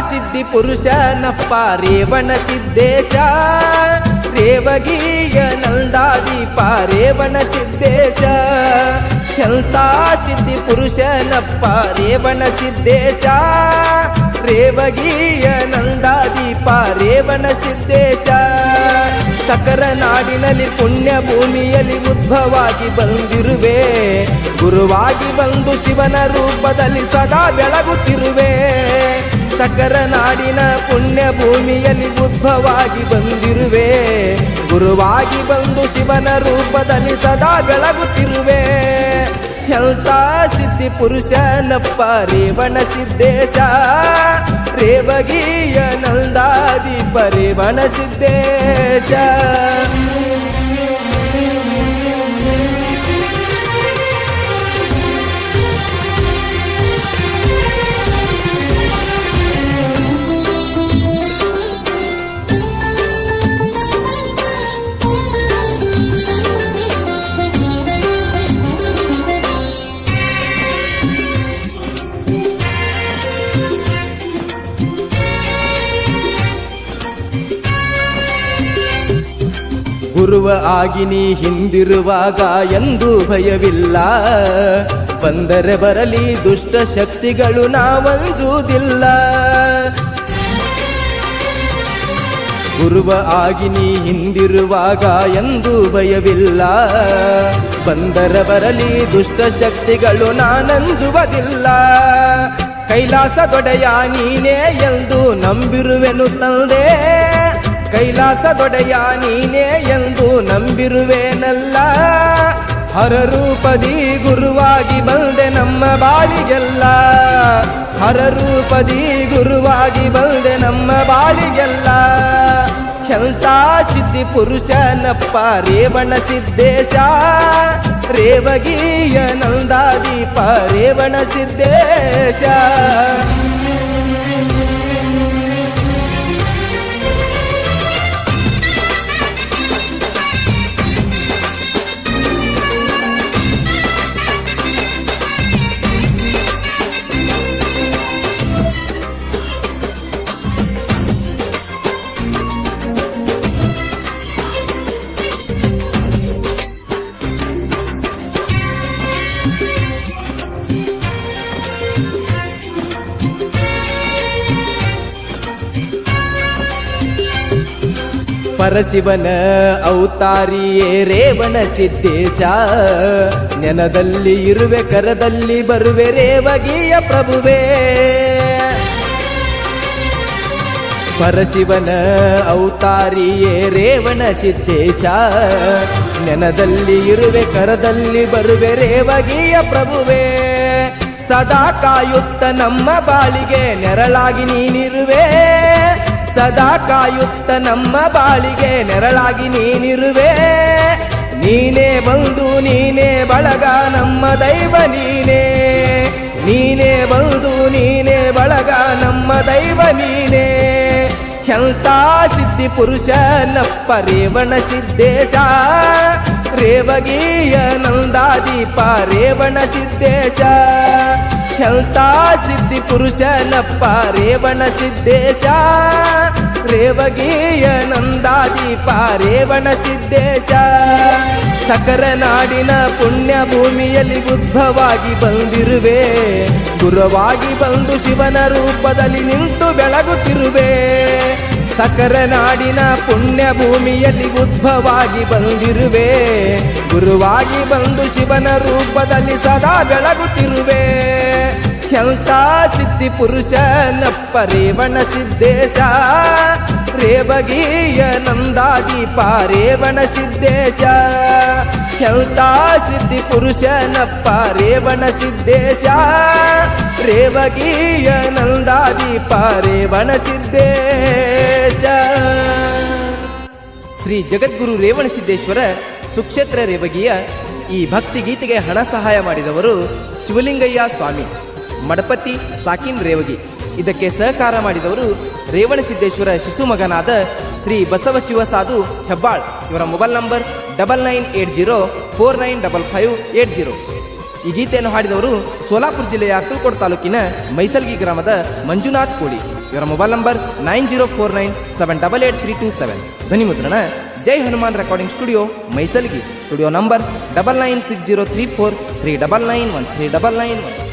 ಸಿದ್ಧಿ ಪುರುಷನಪ್ಪ ರೇವಣ ಸಿದ್ದೇಶ, ರೇವಗಿಯ ನಂದಾದೀಪ ರೇವಣ ಸಿದ್ದೇಶ. ಎಂಥ ಸಿದ್ಧಿ ಪುರುಷನಪ್ಪ ರೇವಣ ಸಿದ್ದೇಶ, ರೇವಗಿಯ ನಂದಾದೀಪ ರೇವಣ ಸಿದ್ದೇಶ. ಸಕರ ನಾಡಿನಲ್ಲಿ ಪುಣ್ಯ ಭೂಮಿಯಲ್ಲಿ ಉದ್ಭವಾಗಿ ಬಂದಿರುವೆ, ಗುರುವಾಗಿ ಬಂದು ಶಿವನ ರೂಪದಲ್ಲಿ ಸದಾ ಬೆಳಗುತ್ತಿರುವೆ. ಸಕರ ನಾಡಿನ ಪುಣ್ಯ ಭೂಮಿಯಲ್ಲಿ ಉದ್ಭವಾಗಿ ಬಂದಿರುವೆ, ಗುರುವಾಗಿ ಬಂದು ಶಿವನ ರೂಪದಲ್ಲಿ ಸದಾ ಬೆಳಗುತ್ತಿರುವೆ. ಎಂಥ ಸಿದ್ಧಿ ಪುರುಷನಪ್ಪ ರೇವಣ ಸಿದ್ದೇಶ, ರೇವಗಿಯ ನಂದಾದೀಪ ರೇವಣ ಸಿದ್ದೇಶ. ಗುರುವ ಆಗಿ ನೀ ಹಿಂದಿರುವಾಗ ಎಂದೂ ಭಯವಿಲ್ಲ, ಬಂದರೆ ಬರಲಿ ದುಷ್ಟ ಶಕ್ತಿಗಳು ನಾವಂಜುವುದಿಲ್ಲ. ಗುರುವ ಆಗಿ ನೀ ಹಿಂದಿರುವಾಗ ಎಂದೂ ಭಯವಿಲ್ಲ, ಬಂದರೆ ಬರಲಿ ದುಷ್ಟ ಶಕ್ತಿಗಳು ನಾನಂಜುವುದಿಲ್ಲ. ಕೈಲಾಸದೊಡೆಯ ನೀನೇ ಎಂದು ನಂಬಿರುವೆನು ತಂದೆ, ಕೈಲಾಸದೊಡೆಯ ನೀನೇ ಎಂದು ನಂಬಿರುವೇನಲ್ಲ. ಹರರೂಪದಿ ಗುರುವಾಗಿ ಬಂದೆ ನಮ್ಮ ಬಾಳಿಗೆಲ್ಲ, ಹರರೂಪದಿ ಗುರುವಾಗಿ ಬಂದೆ ನಮ್ಮ ಬಾಳಿಗೆಲ್ಲ. ಎಂಥ ಸಿದ್ಧಿ ಪುರುಷನಪ್ಪ ರೇವಣ ಸಿದ್ದೇಶ, ರೇವಗಿಯ ನಂದಾದೀಪ ರೇವಣ ಸಿದ್ದೇಶ. ಪರಶಿವನ ಔತಾರಿಯೇ ರೇವಣ ಸಿದ್ದೇಶ, ನೆನದಲ್ಲಿ ಇರುವೆ ಕರದಲ್ಲಿ ಬರುವೆ ರೇವಗಿಯ ಪ್ರಭುವೇ. ಪರಶಿವನ ಔತಾರಿಯೇ ರೇವಣ ಸಿದ್ದೇಶ, ನೆನದಲ್ಲಿ ಇರುವೆ ಕರದಲ್ಲಿ ಬರುವೆ ರೇವಗಿಯ ಪ್ರಭುವೇ. ಸದಾ ಕಾಯುತ್ತ ನಮ್ಮ ಬಾಳಿಗೆ ನೆರಳಾಗಿ ನೀನಿರುವೆ, ಸದಾ ಕಾಯುತ್ತ ನಮ್ಮ ಬಾಳಿಗೆ ನೆರಳಾಗಿ ನೀನಿರುವೆ. ನೀನೇ ಬಂದು ನೀನೇ ಬಳಗ ನಮ್ಮ ದೈವ ನೀನೇ, ನೀನೇ ಬಂದು ನೀನೇ ಬಳಗ ನಮ್ಮ ದೈವ ನೀನೇ. ಎಂಥ ಸಿದ್ಧಿ ಪುರುಷನಪ್ಪ ರೇವಣ ಸಿದ್ದೇಶ, ರೇವಗಿಯ ನಂದಾದೀಪ ರೇವಣ ಸಿದ್ದೇಶ. ಎಂಥ ಸಿದ್ಧಿ ಪುರುಷನಪ್ಪ ರೇವಣ ಸಿದ್ದೇಶ, ರೇವಗಿಯ ನಂದಾದೀಪ ರೇವಣ ಸಿದ್ದೇಶ. ಸಕರ ನಾಡಿನ ಪುಣ್ಯ ಭೂಮಿಯಲ್ಲಿ ಉದ್ಭವಾಗಿ ಬಂದಿರುವೆ, ಗುರುವಾಗಿ ಬಂದು ಶಿವನ ರೂಪದಲ್ಲಿ ನಿಂತು ಬೆಳಗುತ್ತಿರುವೆ. ಸಕರ ನಾಡಿನ ಪುಣ್ಯ ಭೂಮಿಯಲ್ಲಿ ಉದ್ಭವಾಗಿ ಬಂದಿರುವೆ, ಗುರುವಾಗಿ ಬಂದು ಶಿವನ ರೂಪದಲ್ಲಿ ಸದಾ ಬೆಳಗುತ್ತಿರುವೆ. ಎಂಥ ಸಿದ್ಧಿ ಪುರುಷನಪ್ಪ ರೇವಣ ಸಿದ್ದೇಶ, ರೇವಗಿಯ ನಂದಾದೀಪ ರೇವಣ ಸಿದ್ದೇಶ. ಎಂಥ ಸಿದ್ಧಿ ಪುರುಷನಪ್ಪ ರೇವಣ ಸಿದ್ದೇಶ, ರೇವಗಿಯ ನಂದಾದೀಪ ರೇವಣ ಸಿದ್ದೇಶ. ಶ್ರೀ ಜಗದ್ಗುರು ರೇವಣಸಿದ್ದೇಶ್ವರ ಸುಕ್ಷೇತ್ರ ರೇವಗಿಯ ಈ ಭಕ್ತಿ ಗೀತೆಗೆ ಹಣ ಸಹಾಯ ಮಾಡಿದವರು ಶಿವಲಿಂಗಯ್ಯ ಸ್ವಾಮಿ, ಮಡಪತಿ ಸಾಕಿನ್ ರೇವಗಿ. ಇದಕ್ಕೆ ಸಹಕಾರ ಮಾಡಿದವರು ರೇವಣಸಿದ್ದೇಶ್ವರ ಶಿಶುಮಗನಾದ ಶ್ರೀ ಬಸವಶಿವ ಸಾಧು ಹೆಬ್ಬಾಳ್. ಇವರ ಮೊಬೈಲ್ ನಂಬರ್ 9980495580. ಈ ಗೀತೆಯನ್ನು ಹಾಡಿದವರು ಸೋಲಾಪುರ ಜಿಲ್ಲೆಯ ಅಕ್ಕಲಕೋಟ ತಾಲೂಕಿನ ಮೈಸಲ್ಗಿ ಗ್ರಾಮದ ಮಂಜುನಾಥ್ ಕೋಳಿ. ಇವರ ಮೊಬೈಲ್ ನಂಬರ್ 9049788327. ಧ್ವನಿ ಮುದ್ರಣ Jai Hanuman recording studio, Maisalgi. Studio number 99603439913991.